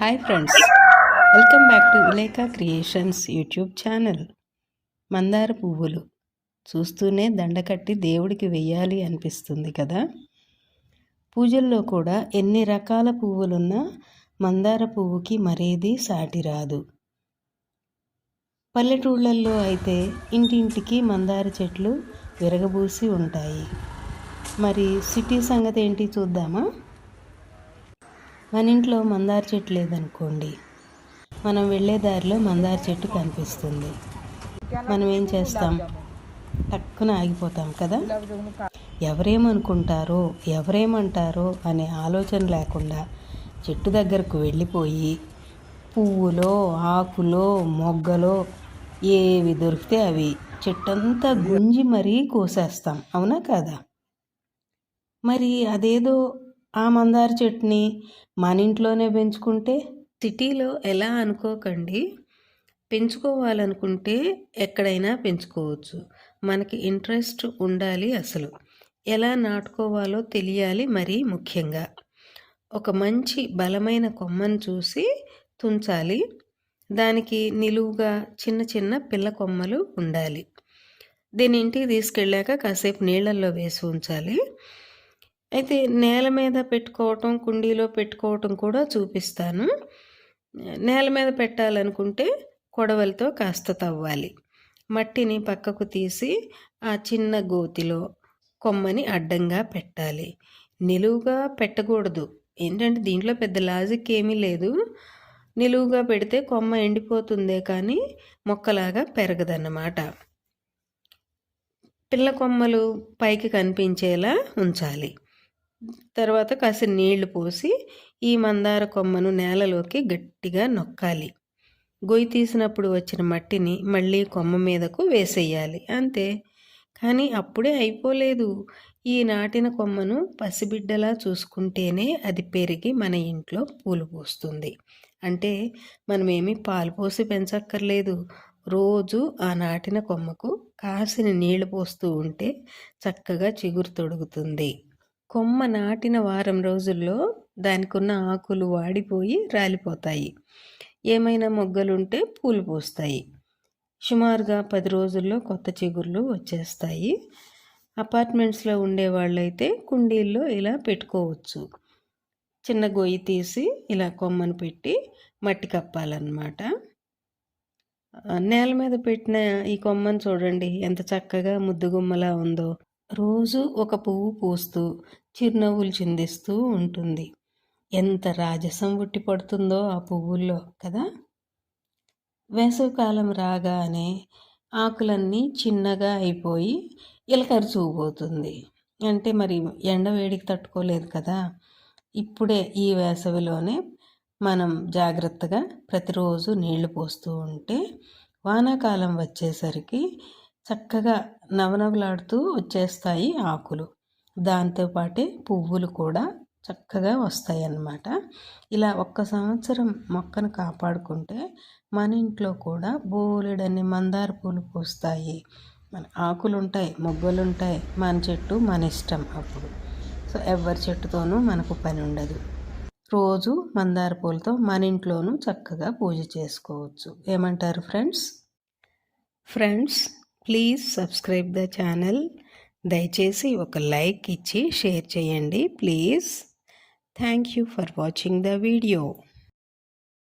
Hi friends, welcome back to Vileka creations YouTube channel. మందార పువ్వులు చూస్తూనే దండకట్టి దేవుడికి వెయ్యాలి అనిపిస్తుంది కదా. పూజల్లో కూడా ఎన్ని రకాల పువ్వులున్నా మందార పువ్వుకి మరేది సాటి రాదు. పల్లెటూళ్ళల్లో అయితే ఇంటింటికి మందార చెట్లు విరగబూసి ఉంటాయి. మరి సిటీ సంగతి ఏంటి చూద్దామా. మన ఇంట్లో మందార చెట్టు లేదనుకోండి, మనం వెళ్ళే దారిలో మందార చెట్టు కనిపిస్తుంది. మనం ఏం చేస్తాం? టక్కున ఆగిపోతాం కదా. ఎవరేమనుకుంటారో ఎవరేమంటారో అనే ఆలోచన లేకుండా చెట్టు దగ్గరకు వెళ్ళిపోయి పువ్వులో ఆకులో మొగ్గలో ఏవి దొరికితే అవి చెట్టంతా గుంజి మరీ కోసేస్తాం, అవునా కాదా? మరి అదేదో ఆ మందార చెట్టుని మన ఇంట్లోనే పెంచుకుంటే, సిటీలో ఎలా అనుకోకండి. పెంచుకోవాలనుకుంటే ఎక్కడైనా పెంచుకోవచ్చు. మనకి ఇంట్రెస్ట్ ఉండాలి. అసలు ఎలా నాటుకోవాలో తెలియాలి. మరీ ముఖ్యంగా ఒక మంచి బలమైన కొమ్మను చూసి తుంచాలి. దానికి నిలువుగా చిన్న చిన్న పిల్ల కొమ్మలు ఉండాలి. దీని ఇంటికి తీసుకెళ్ళాక కాసేపు నీళ్ళల్లో వేసి ఉంచాలి. అయితే నేల మీద పెట్టుకోవటం, కుండీలో పెట్టుకోవటం కూడా చూపిస్తాను. నేల మీద పెట్టాలనుకుంటే కొడవలతో కాస్త తవ్వాలి. మట్టిని పక్కకు తీసి ఆ చిన్న గోతిలో కొమ్మని అడ్డంగా పెట్టాలి. నిలువుగా పెట్టకూడదు. ఏంటంటే దీంట్లో పెద్ద లాజిక్ ఏమీ లేదు. నిలువుగా పెడితే కొమ్మ ఎండిపోతుందే కానీ మొక్కలాగా పెరగదన్నమాట. పిల్ల కొమ్మలు పైకి కనిపించేలా ఉంచాలి. తర్వాత కాస్త నీళ్లు పోసి ఈ మందార కొమ్మను నేలలోకి గట్టిగా నొక్కాలి. గొయ్యి తీసినప్పుడు వచ్చిన మట్టిని మళ్ళీ కొమ్మ మీదకు వేసేయాలి, అంతే. కానీ అప్పుడే అయిపోలేదు. ఈ నాటిన కొమ్మను పసిబిడ్డలా చూసుకుంటేనే అది పెరిగి మన ఇంట్లో పూలు పూస్తుంది. అంటే మనమేమీ పాలు పోసి పెంచక్కర్లేదు. రోజు ఆ నాటిన కొమ్మకు కాసిన నీళ్లు పోస్తూ ఉంటే చక్కగా చిగురు తొడుగుతుంది. కొమ్మ నాటిన వారం రోజుల్లో దానికున్న ఆకులు వాడిపోయి రాలిపోతాయి. ఏమైనా మొగ్గలుంటే పూలు పూస్తాయి. సుమారుగా 10 రోజుల్లో కొత్త చిగుర్లు వచ్చేస్తాయి. అపార్ట్మెంట్స్లో ఉండే వాళ్ళైతే కుండీల్లో ఇలా పెట్టుకోవచ్చు. చిన్న గొయ్యి తీసి ఇలా కొమ్మను పెట్టి మట్టి కప్పాలన్నమాట. నేల మీద పెట్టిన ఈ కొమ్మను చూడండి ఎంత చక్కగా ముద్దుగుమ్మలా ఉందో. రోజు ఒక పువ్వు పూస్తూ చిరునవ్వులు చిందిస్తూ ఉంటుంది. ఎంత రాజసం ఉట్టి పడుతుందో ఆ పువ్వుల్లో కదా. వేసవికాలం రాగానే ఆకులన్నీ చిన్నగా అయిపోయి ఇలకరిచుకుపోతుంది. అంటే మరి ఎండ వేడికి తట్టుకోలేదు కదా. ఇప్పుడే ఈ వేసవిలోనే మనం జాగ్రత్తగా ప్రతిరోజు నీళ్లు పోస్తూ ఉంటే వానాకాలం వచ్చేసరికి చక్కగా నవనవలాడుతూ వచ్చేస్తాయి ఆకులు. దాంతోపాటే పువ్వులు కూడా చక్కగా వస్తాయి అన్నమాట. ఇలా 1 సంవత్సరం మొక్కను కాపాడుకుంటే మన ఇంట్లో కూడా బోలెడన్ని మందార పూలు పూస్తాయి. మన ఆకులుంటాయి, మొగ్గలుంటాయి. మన చెట్టు మన ఇష్టం అప్పుడు. సో ఎవరి చెట్టుతోనూ మనకు పని ఉండదు. రోజు మందార పూలతో మన ఇంట్లోనూ చక్కగా పూజ చేసుకోవచ్చు. ఏమంటారు friends please subscribe the channel. దయచేసి ఒక లైక్ ఇచ్చి షేర్ చేయండి please. Thank you for watching the video.